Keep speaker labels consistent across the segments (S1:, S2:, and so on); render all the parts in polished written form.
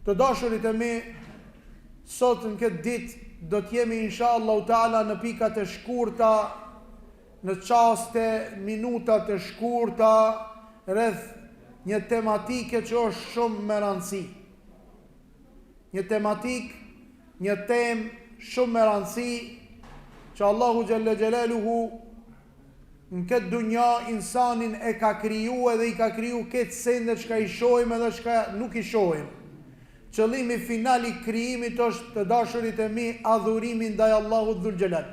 S1: Të dashurit e mi, sot në këtë ditë do t'jemi inshallah ta'ala në pikat e shkurta, në qaste, minuta të shkurta, rreth një tematike që është shumë me rëndësi. Një tematik, një temë shumë me rëndësi, që Allahu Gjelle Gjelaluhu në këtë dunja insanin e ka kriju edhe i ka kriju këtë sende që ka i shojmë edhe që ka nuk i shojmë. Qëllimi final i krijimit është të dashurit e mi adhurimin ndaj Allahut Dhul Xhelal.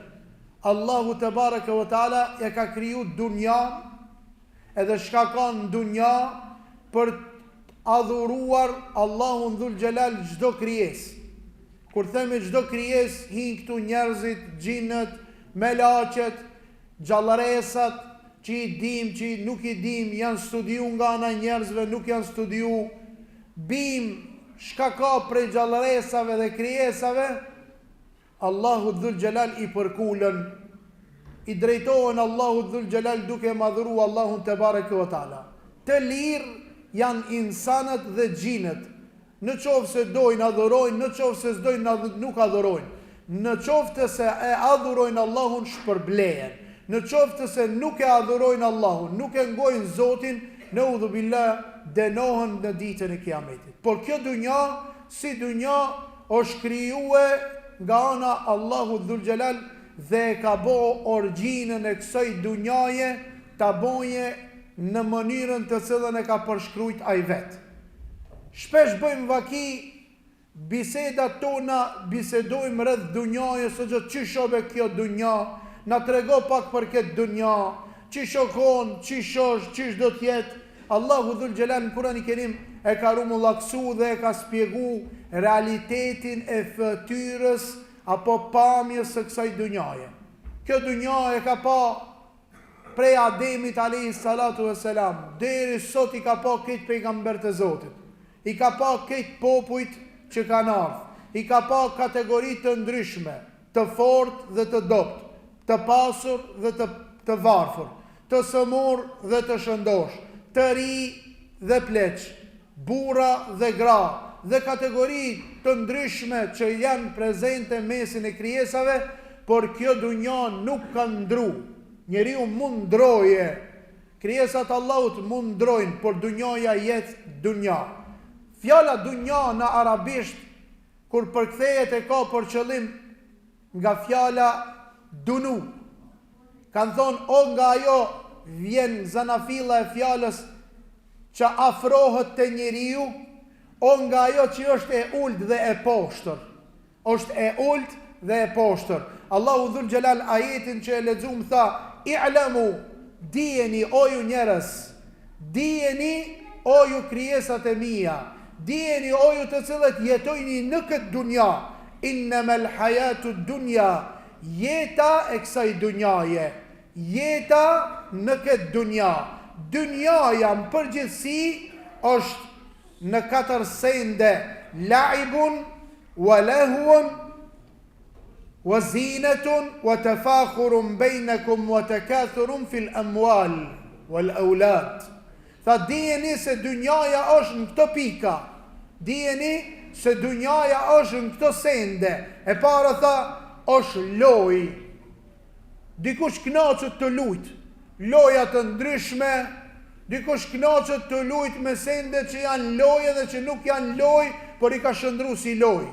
S1: Allahu te bareke ve taala e ka kriju dunjan edhe çka ka në dunja për adhuruar Allahun Dhul Xhelal çdo krijesë. Kur themi çdo krijesë, hin këtu njerëzit, xhinët, melaqet, xhallaresat, që i dim, që nuk i dim, janë studiu nga ana njerëzve, nuk janë studiu, bim shka ka prej gjallaresave dhe krijesave, Allahu Dhul Xhelal i përkullën, i drejtohen Allahu Dhul Xhelal duke madhuru Allahun te bareke ve taala. Të lirë janë insanët dhe xhinët, në qoftë se dojnë adhurojnë, në qoftë se s'dojnë nuk adhurojnë, në qoftë se e adhurojnë Allahun shpërblehen, në qoftë se nuk e adhurojnë Allahun, nuk e ngojnë Zotin, në udhu billah, denohen në ditën e kiametit. Por kjo dunja, si dunja, është krijuar nga ana Allahu Dhul Xhelal dhe ka bo origjinën e kësaj dunjaje ta boje në mënyrën të cilën e ka përshkruajt ai vet. Shpesh bëjmë vaki, bisedat tona bisedojmë rreth dunjajës, së çish shobe kjo dunja, na trego pak për këtë dunja, çish shokon, çish do të jetë. Allahu Dhul Xhelal në Kur'anin e Kerim e ka rumullaksu dhe e ka spjegu realitetin e fytyrës apo pamjes së kësaj dunjaje. Kjo dunja e ka pa prej Ademit alayhi salatu vesselam deri sot, i ka pa këtë pejgambert e Zotit, i ka pa këtë popujt që kanë ardhur, i ka pa kategori të ndryshme, të fortë dhe të dobët, të pasur dhe të varfër, të sëmur dhe të shëndosh, të ri dhe pleq, burra dhe gra, dhe kategori të ndryshme që janë prezente mesin e krijesave, por kjo dunja nuk ka ndru. Njeriu mund ndroje, krijesat Allahut mund ndrojnë, por dunjaja jetë dunja. Fjala dunja në arabisht, kur përkthehet e ka për qëllim nga fjala dunu. Kanë thonë, o nga ajo vjen zanafilla e fjalës që afrohet te njeriu, o nga ajo që është e ult dhe e poshtër. Është e ult dhe e poshtër. Allahu Dhul Xhelal ajetin që e lexuam tha, i'lamu, dijeni o ju njerëz, dijeni o ju krijesat e mia, dijeni o ju të cilët jetojni në këtë dunja, innamal hayatud dunya, jeta e kësaj dunjaje, jeta në këtë dunja. Dunjaja në përgjithësi është në 4 sende: laibun, wa lahun, wa zinatun, wa tafakhurun bainakum, wa takathurun fil amwal wal aulad. Tha, dijeni se dunjaja është në këto pika, dijeni se dunjaja është në këto sende. E para tha, është loj. Dikush knaqët të lujt, loja të ndryshme, dikush knaqët të lujt me sende që janë loje dhe që nuk janë loj, por i ka shëndru si loj.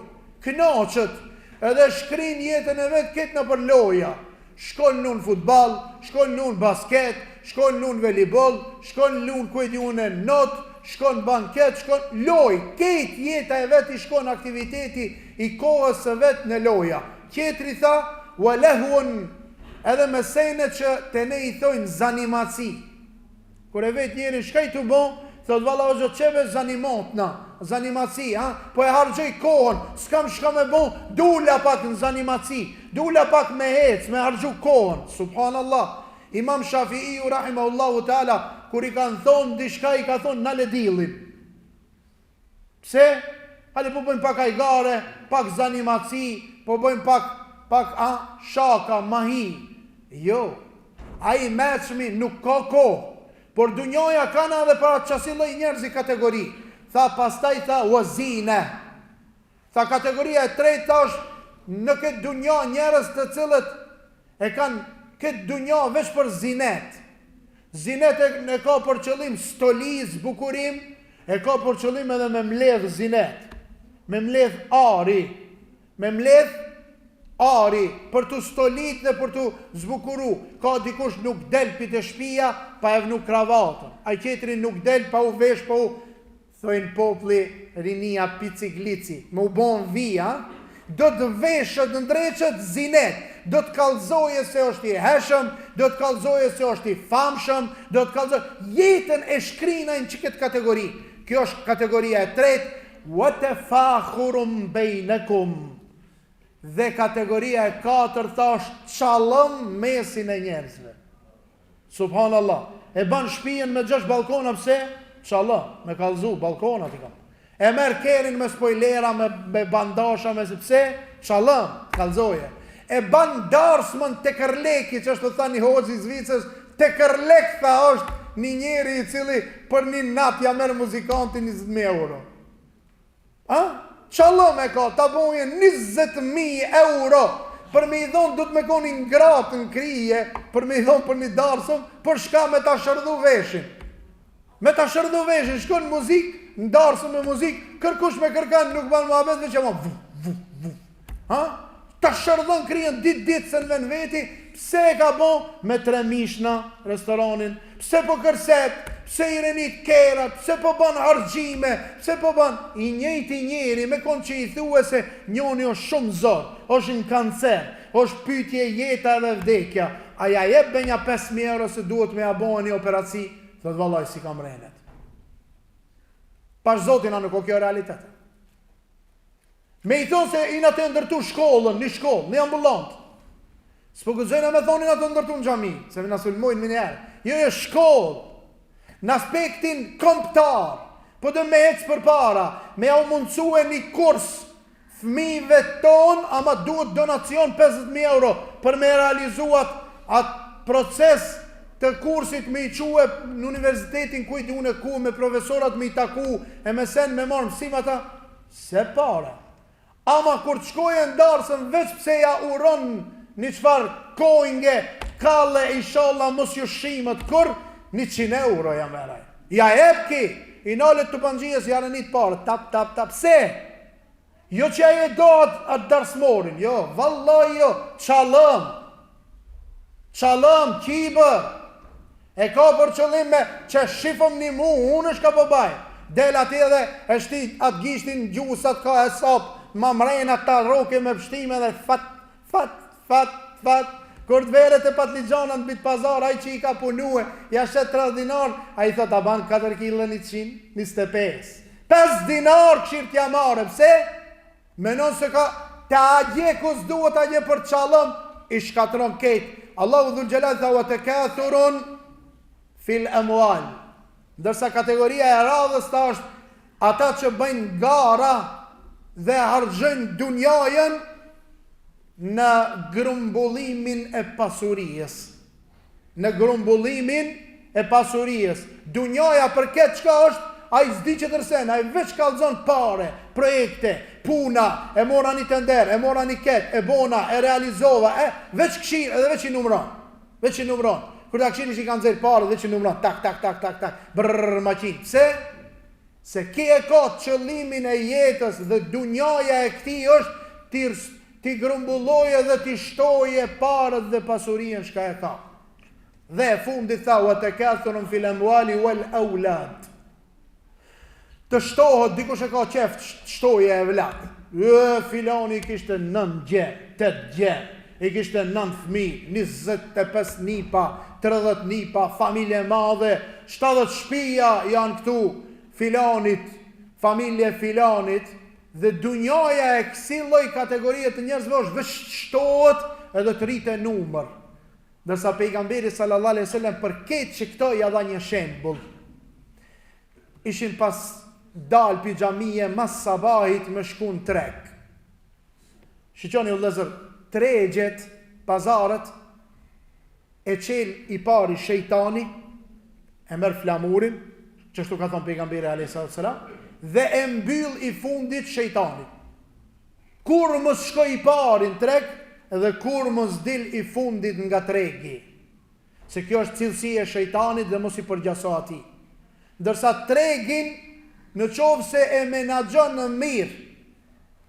S1: Knaqët, edhe shkrin jetën e vetë këtë në për loja. Shkon në futbal, shkon në basket, shkon në volleyball, shkon në kujdune not, shkon banket, shkon loj. Këtë jeta e vetë i shkon aktiviteti i kohës së vetë në loja. Kjetri tha, wa lahun, edhe me sene që të ne i thojnë zanimaci. Kër e vetë njeri, shka i të bo, thot valla o gjë qeve zanimotna, zanimaci, po e hargjoj kohën, s'kam shka me bo, dula pak në zanimaci, dula pak me hec, me hargju kohën, subhanallah. Imam Shafi'i rahimahullahu ta'ala, kër i kanë thonë, dishka i ka thonë, nale dilin. Pse? Hale po bëjmë pak ajgare, pak zanimaci, po bëjmë pak shaka, mahi. Jo, a i meqmi nuk ka kohë, por dunjoja kana dhe para qasilloj njerëzi kategori. Tha, pastaj tha, wazine, Tha kategoria e tretë është në këtë dunja njerëz të cilët e kanë këtë dunja veç për zinet. Zinet e ka për qëllim stoliz, bukurim, e ka për qëllim edhe me mledh zinet, me mledh ari, për të stolit dhe për të zbukuru. Ka dikush nuk del për të shpia pa e vnu kravatën, a qetri nuk del pa u vesh, pa u thojnë popli rinia piciglici, më u bon vija, do të veshët në ndreqët zinet, do të kallëzoje se është i heshëm, do të kallëzoje se është i famshëm, do të kallëzoje jetën e shkrinajnë që këtë kategori. Kjo është kategoria e tretë, وَتَفَاخُرٌ بَيْنَكُمْ. Dhe kategoria e katërt është çalëm mesin e njerëzve. Subhanallah. E ban shtëpinë me 6 balkona, pse? Çalëm, me kallëzu balkonat i kam. E merr kerin me spoilera, me bandasha, me pse? Çalëm, kallëzoje. E ban darsmën te Kërleki, që është të thani hoxhi i Zvicës, te Kërlek tha është një njeri i cili për një natë ja merr muzikantin 20.000 euro. Çalëm e ka, ta bojën 20.000 euro. Për me i dhonë, du të me koni ngratë në krije, për me i dhonë për një darsëm, për shka me ta shërdhu veshin. Me ta shërdhu veshin, shkon në muzik, në darsëm me muzik, kërkush me kërkan nuk banë më abet, veç e ma vu. Ta shërdhën krien dit se në ven veti, pse e ka bo me 3 mishna restoranin, pse po kërset, pse i renit kerat, pse po ban hargjime, pse po ban i njëjti njeri, me konë që i thue se njoni është shumë zorë, është në kancer, është pytje jeta dhe vdekja, a ja jep be nja 5.000 euro se duhet me abohen një operaci, thot vallaj si kam renet. Pash zotina nuk o kjo realitet. Me i thonë se i në të ndërtu shkollën, një shkollë, një ambulant. S'po gëzojnë me thonë i në të ndërtu në gjami, se me në sulmojnë më njerë. Jo, shkollë, në aspektin komptar, po dhe me ecë për para, me au mundësue një kurs, fëmijëve tonë, ama duhet donacion 50.000 euro, për me realizuat atë proces të kursit me i quë në universitetin kujtë unë e ku, me profesorat me i taku, e me sen me marë mësimata, se pare. Ama kur të shkojë ndarësën, veç pse ja uron një qfar kojnge, kalle, inshallah, mos ju shimët, kur 100 euro ja meraj. Ja epki, i nalet të pëngjies, ja rënit parë, tap, se? Jo që e do atë darsmorin, jo, vallaj jo, çalëm, kibër, e ka për qëllim me që shifëm një mu, unë është ka përbaj, del ati edhe e shtit atë gishtin gjusat ka e sapë, ma mrejnë ta roke me pështime dhe fat, kur të veret e patligjana në bitë pazar, aj që i ka punue, ja shet 30 dinar, a i thot a ban 4 kg 125. 5 dinar këshirë t'ja mare, pse? Menon se ka të agje kus duhet agje për çalëm, i shkatron ketë. Allahu dhul gjelat tha wa të kathurun fil emual. Ndërsa kategoria e radhës ta është ata që bëjnë gara dhe hargjën dunjajën në grumbullimin e pasurijës. Në grumbullimin e pasurijës. Dunjaja për këtë qka është, a i zdi që tërsen, a i veç kalzon pare, projekte, puna, e mora një tender, e mora një ket, e bona, e realizova, veç këshirë, edhe veç i numron. Kër da këshirë që i kanë zirë pare, veç i numron, tak, brrrr, maqinë. Pse? Se ki e ka qëllimin e jetës dhe dunjaja e këti është ti grumbulloje dhe ti shtoje parët dhe pasurien shka e ka. Dhe fundit tha, wa të kathurun fil amwali wal aulad. Të shtohet, dikush e ka qef të shtoje e vlak. Filoni i kishte 9 gjem, 8 gjem, i kishte 9 fmi, 25 nipa, 30 nipa, familje madhe, 70 shpia janë këtu, filanit, familje filanit, dhe dunjaja e kësi lloj kategorie të njerëzve është veç shtohet edhe të rritë e numër. Dërsa pejgamberi sallallahu alaihi wasallam për këtë që këto ja dha një shembull. Ishin pas dal pi xhamie mas sabahit me shkun trek. Shiqoni u vëllezër, tregjet, pazarët, e qel i pari shejtani, e merr flamurin, që shtu ka thonë pejgamberi alayhi sallam, dhe e mbyll i fundit shejtani. Kur mos shkoj i pari në treg, edhe kur mos dil i fundit nga tregi. Se kjo është cilësi e shejtanit dhe mos i përgjaso ati. Ndërsa tregin, në qovë se e menaxhon në mirë,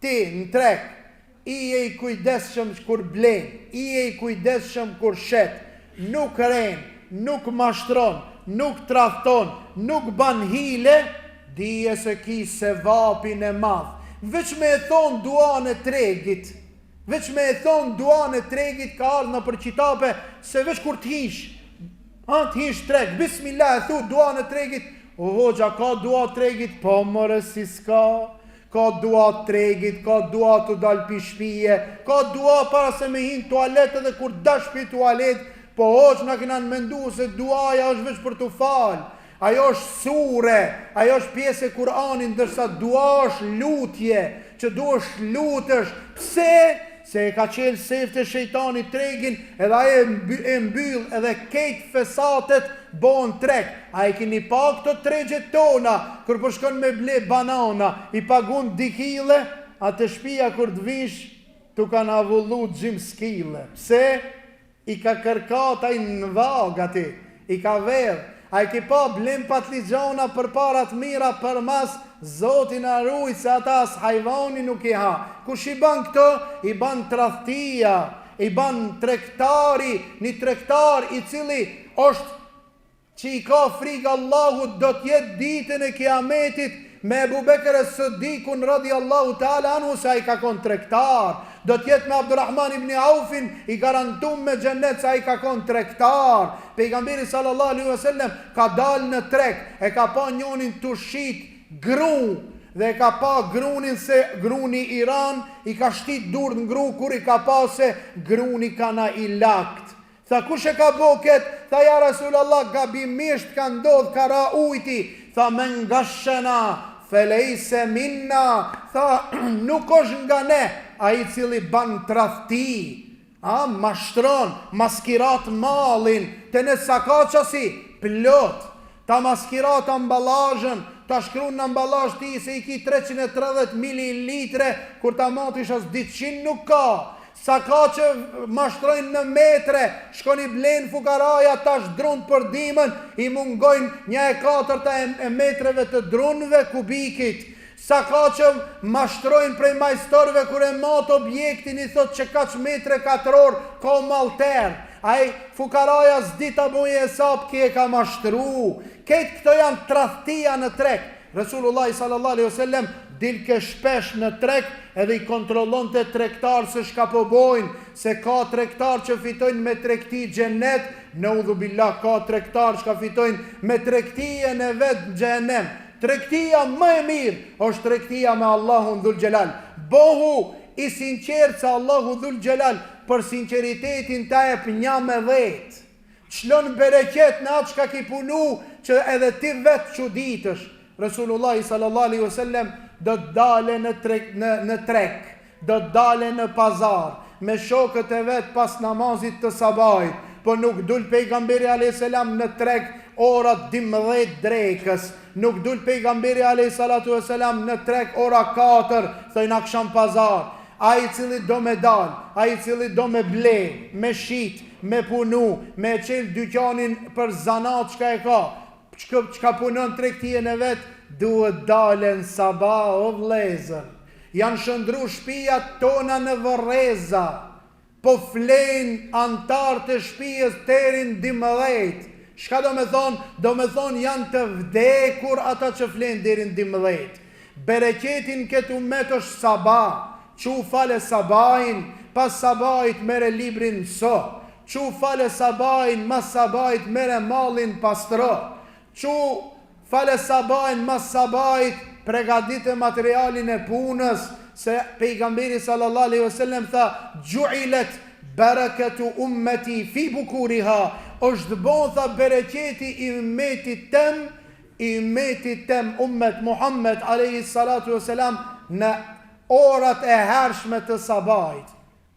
S1: ti në treg, i e i kujdesshëm kur blen, i e i kujdesshëm kur shet, nuk ren, nuk mashtron, nuk tradhton, nuk ban hile, dije se ki se vapin e madh. Veç me e thonë duan e tregit, veç me e thonë duan e tregit ka ardhë në përqitape, se veç kur t'hish, t'hish treg, bismillah e thu duan e tregit, o hoxha ka dua tregit, po mëre si s'ka, ka dua tregit, ka dua të dal pi shpije, ka dua para se me hin tualet edhe kur dash pi tualet, po hoxha na kena mendu se duaja është veç për të falë. Ajo është sure, ajo është pjesë e Kur'anit, ndërsa dua është lutje, që duhesh lutesh. Pse? Se e ka qelë seft e shejtanit tregin, edhe aje e mbyll, edhe kejt fesatet bon treg. A e kini pa këto tregjet tona, kër përshkon me ble banana, i pagun dikile, a të shpia kër të vish, tu kanë avullu gjim skile. Pse? I ka kërkataj në vagati, i ka verë. A i ki pa blim patligjona për parat mira për mas Zotin arruj se ata as hajvani nuk i ha. Kush i ban këto? I ban tradhtia, i ban tregtari, një tregtar i cili është që i ka frikë Allahut do t'jet ditën e kiametit me Ebu Bekër e Sëdikun radiallahu ta'ala anhu se a i ka kon tregtar. Do t'jet me Abdurrahman ibn Aufin i garantum me xhennet se a i ka kon tregtar. Pejgamberi sallallahu alaihi wasallam ka dal në treg, e ka pa njonin të shit gru, dhe e ka pa grunin se gruni Iran i ka shtit dur në gru kur i ka pa se gruni kana i lakt. Tha kush e ka boket? Tha ja Rasulallah gabimisht ka ndodh kara ujti. Tha men nga shena felejse minna. Tha nuk është nga ne a i cili ban tradhti, mashtron, maskirat malin, të në sakaqasi, plot, ta maskirat ambalajën, ta shkru në ambalaj ti se i ki 330 mililitre, kur ta matish as 200 nuk ka. Saka që mashtrojnë në metre, shkoni blen fukaraja, ta shdrun për dimën, i mungojnë 1/4 e metreve të drunve kubikit. Saka që mashtrojnë prej majstorve kër e matë objektin, i thot që kaq metre katror ka malter. Ai fukaraja s'di ta buje e sap ki e ka mashtru. Ketë këto janë tradhtia në treg. Resulullah sallallahu alaihi wasallam dilke shpesh në treg edhe i kontrollon të tregtar se shka po bojnë, se ka tregtar që fitojnë me tregti xhennet, në udhubillah ka tregtar që fitojnë me tregtije në vetë xhenem. Tregtia më e mirë është tregtia me Allahun dhul xhelal. Bohu i sinqert se Allahu dhul xhelal për sinqeritetin ta jep 1/10. Çlon bereqet në atë çka ki punu që edhe ti vetë çuditësh. Resulullah sallallahu alaihi wasallam do të dale në treg, do të dale në pazar me shokët e vet pas namazit të sabahit, po nuk dul pejgamberi alayhis salam në treg ora 12 drekës, nuk dul pejgamberi alayhis salatu wasalam në treg ora 4, thojnë akşam pazar. Ai cili do me dal, ai cili do me ble, me shit, me punu, me qel dyqanin për zanat çka e ka, çka punon tregtien e vet, duhet dalen sabah o vlezër. Janë shëndru shtëpiat tona në Vërreza, po flen antar të shtëpisë terin 12. Shka do me thonë? Do me thonë janë të vdekur ata që flen derin 12. Bereqetin këtë umet është sabah. Qu fale sabahin, pas sabahit mere librin so. Qu fale sabahin, mas sabahit mere malin pastro. Qu fale sabahin, mas sabahit pregadite materialin e punës, se pejgamberi sallallahu alaihi wasallam tha gjuilet bereketu ummeti fi bukuriha, është bon tha bereqeti i umetit tem ummet Muhammed alaihi salatu wasalam në orat e hershme të sabahit.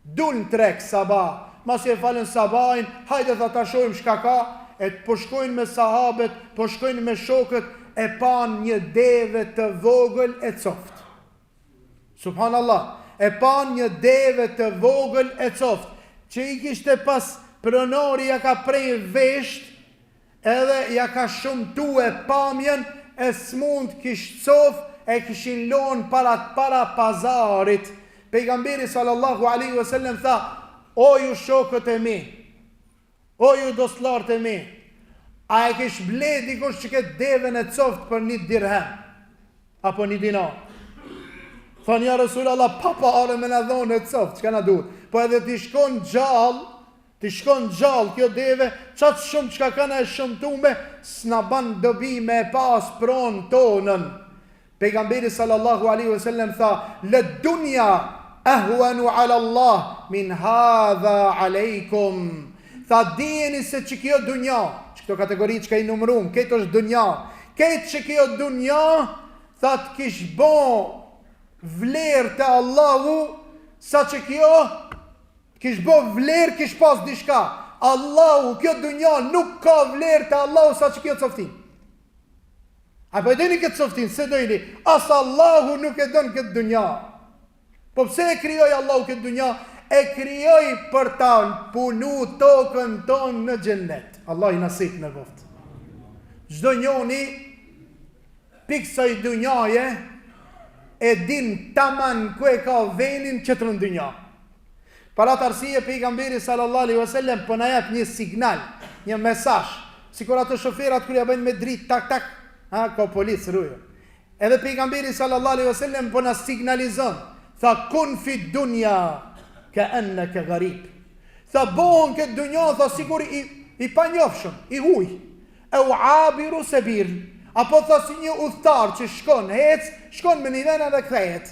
S1: Dul në treg sabah, mas e falen sabahin, hajde të ta shojmë shka ka, e të përshkojnë me sahabet, përshkojnë me shokët, e pan një deve të vogël e coft. Subhanallah, e pan një deve të vogël e coft, që i kishte pas pronori ja ka prej vesht, edhe ja ka shumtu e pamjen, e smund kish cof, e kishin lon para pazarit. Pejgamberi sallallahu alaihi wasallam tha: o ju shokët e mi, o ju dostlarët e mi, a e kish ble dikush që këtë devën e coft për 1 dirhem apo 1 dinar? Thonë ja Resulallah, papa are me në dhonë e coft, që ka në duhet? Po edhe ti shkon gjallë kjo deve, qatë shumë që ka në e shumëtume, s'na ban dobi me pas pronë tonën. Pejgamberi sallallahu alaihi wasallam tha: lë dunja ahwanu ala Allah min hadha alejkum. Tha, dijeni se që kjo dunja, që këto kategori që ka i numërum, këtë është dunja, këtë që kjo dunja, tha të kish bo vlerë të Allahu, sa që kjo kish bo vlerë kish pas dishka. Allahu, kjo dunja nuk ka vlerë të Allahu sa që kjo coftin. A po e dojni këtë coftin, se dojni, asë Allahu nuk e donë këtë dunja. Po pse e kryoj Allahu këtë dunja? E kryoj për ta punu tokën tonë në gjennet. Allah i nasip në voftë. Çdo njoni piksa i dunjaje e din taman ku e ka venin që të në dunja. Para të arsije pejgamberi sallallahu alaihi wasallam po na jep një signal, një mesazh, sikur ato shoferat kur ja bëjnë me dritë tak tak, ka policë rrugë. Edhe pejgamberi sallallahu alaihi wasallam po na signalizon, tha kun fi dunya ka annaka gharib. Tha bohën këtë dunja, tha sikur i panjofshëm, i huj, e u abiru sabir, apo tha si një udhëtar që shkon me një vend edhe kthehet.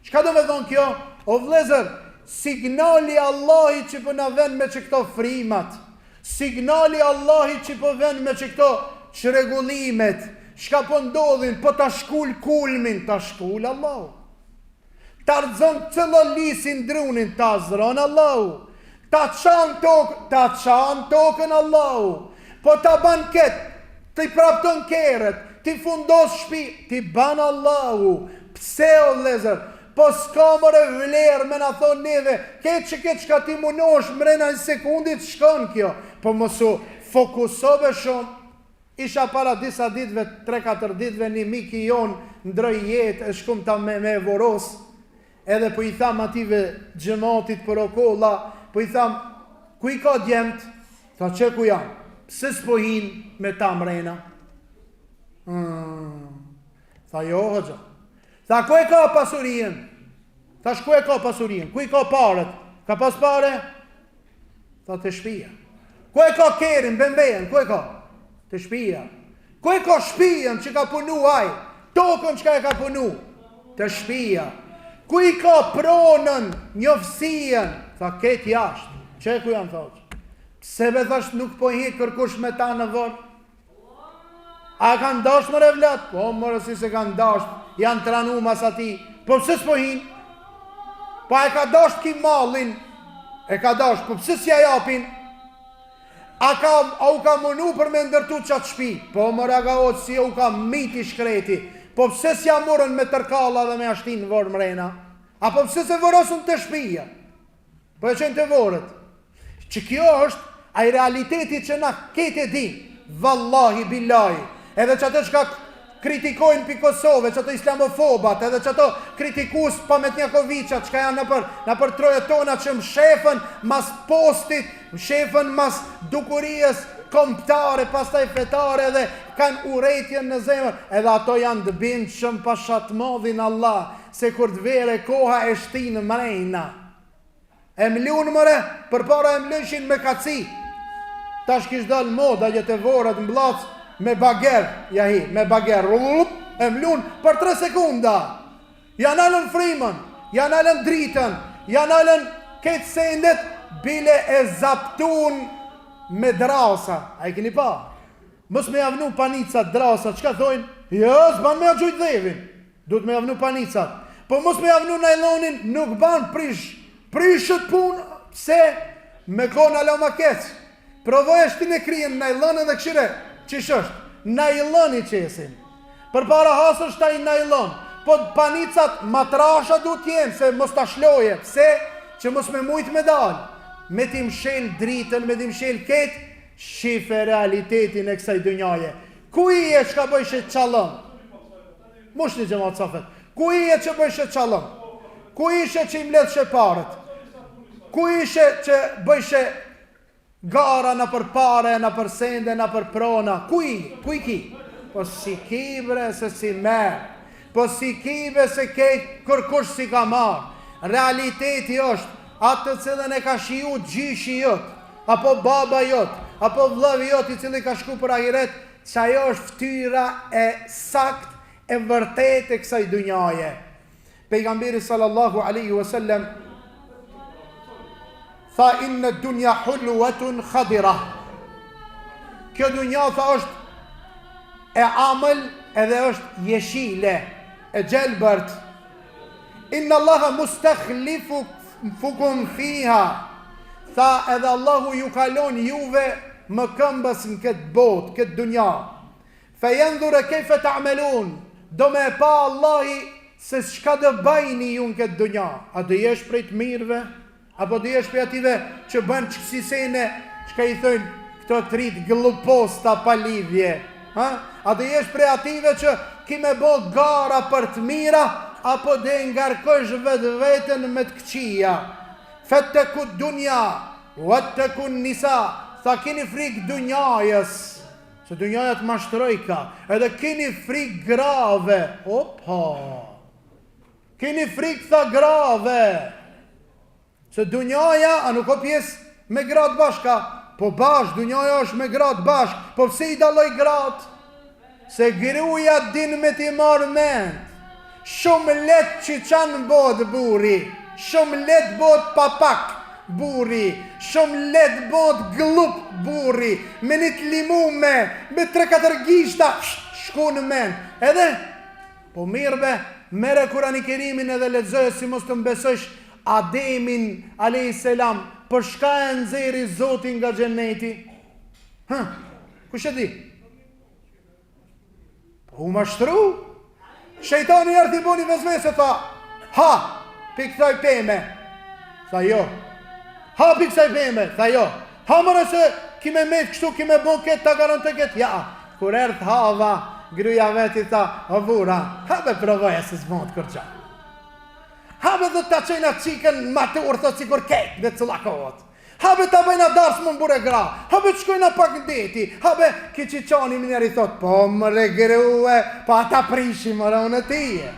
S1: Çka do me thonë kjo? O vëllezër, signali Allahi që po na vën me që këto frimat, signali Allahi që po vën me që këto çrregullimet, çka po ndodhin, po ta shkul kulmin, ta shkul Allahu. Ta rëzën të lëlisin drunin, ta zëron Allahu. Ta qanë tokën Allahu. Po ta ban ketë, ti prapton keret, ti fundos shpi, ti ban Allahu. Pse o lezër? Po s'ka mëre vlerë me na thonë neve, këtë që ka ti munosh mrena në sekundit, shkon kjo. Po mësu fokusove shumë. Isha para disa ditve, 3-4 ditve, një miki jonë ndroj jetë, e shkum ta me voros. Edhe po i tham ative gjematit për okolla, po i tham, ku i ka djemt? Tha, që ku jam? Pse s'po hin me ta mrena? Tha, jo, hoxha. Tha, ku e ka pasurien? Tha, shku e ka pasurien? Ku i ka paret? Ka pas pare? Tha, të shpia. Ku e ka kerin, bembejen? Ku e ka? Të shpia. Ku e ka shpien që ka punu aj? Tokën që ka e ka punu? Të shpia. Ku i ka pronën, njofsien? Tha, ketë jashtë. Që ku janë thotë? Pse be thasht nuk po hi kërkush me ta në vërë? A kanë dasht më revlat? Po, mërë si se kanë dasht, janë tranu mas ati. Po pëse s'po hin? Po e ka dasht ki malin, e ka dasht, po pëse s'ja japin? A u ka mënu për me ndërtu qatë shpi? Po, mërë aga otë si u ka miti shkreti. Po pëse s'ja murën me tërkalla dhe me ashtin vorë mrena? Apo pëse se vorosën të shpija? Po e qenë të vorët. Që kjo është ai realiteti që na kete di. Vallahi billahi. Edhe që ato që ka kritikojnë pi Kosove, që ato islamofobat, edhe që ato kritikus Pametnjakoviqat, që ka janë në për troje tona që më shefën mas postit, më shefën mas dukurijës komptare, pastaj fetare dhe kanë urejtjen në zemër, edhe ato janë dëbind shumë pashat modhin Allah, se kur të vere koha e shtinë mrejna. E mlunë mëre, për para e mlëshin me kaci, ta shkish dal moda jetë e vorët në blacë, me bager, me bager, e mlunë për 3 sekunda, janë alën frimën, janë alën dritën, janë alën këtë sendet, bile e zaptun me drasa. A i keni pa? Mës me javnu panicat drasa, qka thojnë? Jo, s'ban me gjujt dhevin, duhet me javnu panicat. Po mës me javnu najlonin, nuk ban prishët pun, pse me kona alo ma kec. Provoj është ti në kryen najlonin dhe këshire, qish është? Najloni qesin. Për para hasër shtaj najlon, po panicat matrasha du t'jenë, se mos t'a shloje, pse? Që mos me mujt me dalë, me ti mshel dritën, me ti mshel ketë, shife realitetin e kësaj dënjaje. Ku i e që ka bëjshe qalëm? Mush një gjematë safet. Ku i e që bëjshe qalëm? Ku ishe që i mledhë sheparët? Ku ishe që bëjshe gara në për pare, në për sende, në për prona? Ku i ki? Po si kibre se si merë. Po si kibre se kejtë kërkush si ka marë. Realiteti është atë të cilën e ka shiju gjishi jotë, apo baba jotë, apo vlëvi jotë i cili ka shku për ahiret, që ajo është ftyra e sakt e vërtet e kësaj dunjaje. Pejgamberi sallallahu alaihi wasallam tha inna dunja hulwatun khadira. Kjo dunja tha është e amël edhe është jeshile, e gjelbërt. Inna Allaha mustakhlifukum fiha. Tha edhe Allahu ju kalon juve më këmbës në këtë botë, këtë dunja. Fe jendhure kejfe ta'melun. Do me pa Allahi se shka dë bajni ju në këtë dunja. A dë jesh prej të mirëve? Apo dë jesh prej ative që bënë qësisene, që ka i thënë këto të rritë gluposta pa lidhje? A dë jesh prej ative që ki me bo gara për të mira, apo dhe ngarkosh vetë vetën me të këqia? Fete ku dunja, vete ku nisa, tha kini frikë dunjajës, se dunjajët mashtrojka, edhe kini frikë grave, opa, kini frikë tha grave, se dunjaja, a nuk o pjesë me gratë bashka, po bashkë, dunjaja është me gratë bashkë, po pse i daloj gratë? Se gruja din me ti marë mend, shumë let që qanë bodë buri, shumë let bodë papak buri, shumë let bodë glup buri, me një të limume, me 3-4 gishta, shku në mend. Edhe, po mirëbe, mere Kurani Kerimin edhe lexoje si mos të mbesësh Ademin a.s. për shka e nxeri Zotin nga xheneti? Kush e di? U mashtru? Shejtani erdhi boni vezmese, tha, ha, piktoj peme. Tha jo. Ha, piktoj peme. Tha jo. Ha, mëre se kime me kështu, kime bon këtë, ta garante këtë. Ja, kur erdh hava, gruja veti tha, o vura, ha be provoja se s'bon të kërqa. Ha be dhe ta qena qikën matur, thot si kur ketë dhe cëllakot. Ha be ta bëjna darsë më mbure gra, ha be qkojna pak në deti, ha be ki qiqani më njeri thot, po mëre grue, po ata prishi mëre unë e tije.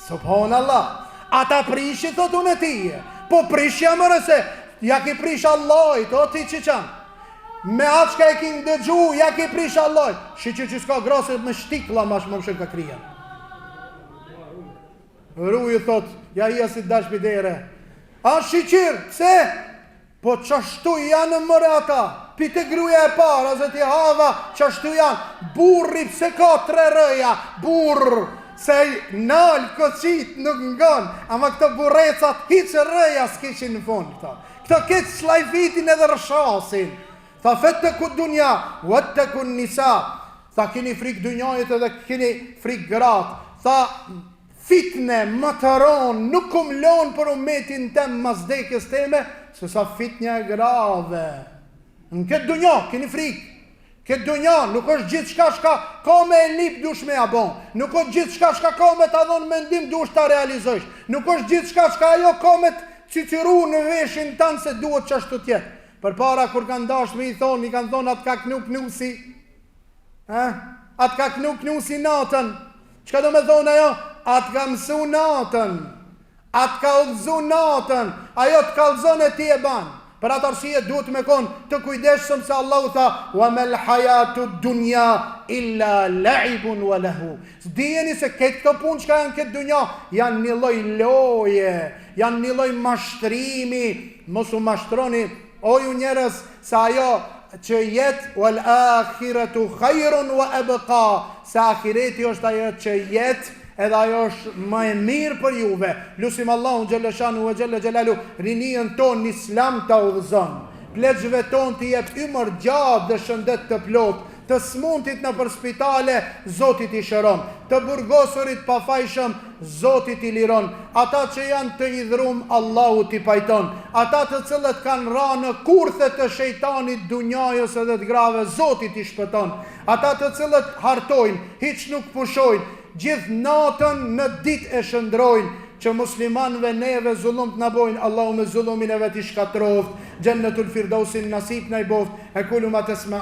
S1: Subhanallah, ata prishi thot unë e tije, po prishja mëre se, ja ki prish Allahit, o ti qiqan. Me atë shka e ki ndëgju, ja ki prish Allahit, shi që s'ka graset me shtikla mash më mshën ka krija. Ruju thot, ja i asit dash bidere. A shiqir, pse? Po qashtu janë mëre ata, pite gruja e para, zë ti hava, qashtu janë, burri pse ka 3 rëja, burr, se nalë këqit nuk ngon, ama këto burrecat hiqë rëja s'kishin në fund, këto këtë slajfitin edhe rëshasin, tha fete ku dunja, vete ku nisa, tha kini frik dunjajit edhe kini frik gratë, tha fitne, matëron, nuk kum lonë për umetin tem mazdekës teme, se sa fitnja e grave. Në këtë dunja, keni frikë. Këtë dunja, nuk është gjithë shka ka me e lip dush me abon. Nuk është gjithë shka ka me të adhon mendim dush të realizojsh. Nuk është gjithë shka ajo ka me të ciciru në veshin tanë se duhet që ashtu tjetë. Për para, kur kanë dash me i thonë, i kanë thonë atë ka knu knusi. Atë ka knu knusi natën. Qka do me thonë ajo? Atë ka mësu natën. Atë ka udhëzu natën, ajo të kalzon e ti e banë. Për atë arsye duhet me konë të kujdeshëm se Allah u tha wa mel hajatu dunja illa laibun wa lahu. Dijeni se këtë këto punë që ka janë këtë dunja janë një loj loje, janë një loj mashtrimi. Mos u mashtroni, o ju njerës, se ajo që jetë wal akhiretu khajrun wa ebqa, se akhireti është ajo që jetë edhe ajo është më e mirë për juve. Lusim Allahun Gjellëshanu e Gjellë Gjellalu rinien ton në islam të udhëzon, plegjve ton të jep ymër gjatë dhe shëndet të plot, të smuntit në për spitale, Zotit i shëron, të burgosurit pa fajshëm, Zotit i liron, ata që janë të idhrum, Allahu t'i pajton, ata të cilët kanë ra në kurthe të shejtanit, dunjajës edhe të grave, Zotit i shpëton, ata të cilët hartojnë, hiç nuk pushojnë, gjithë natën në ditë e shëndrojnë, që muslimanëve neve zullum të na bojnë, Allahu me zullumin e vet i shkatroft, Jannatul Firdausin nasib na i boft, e kulu ma tasma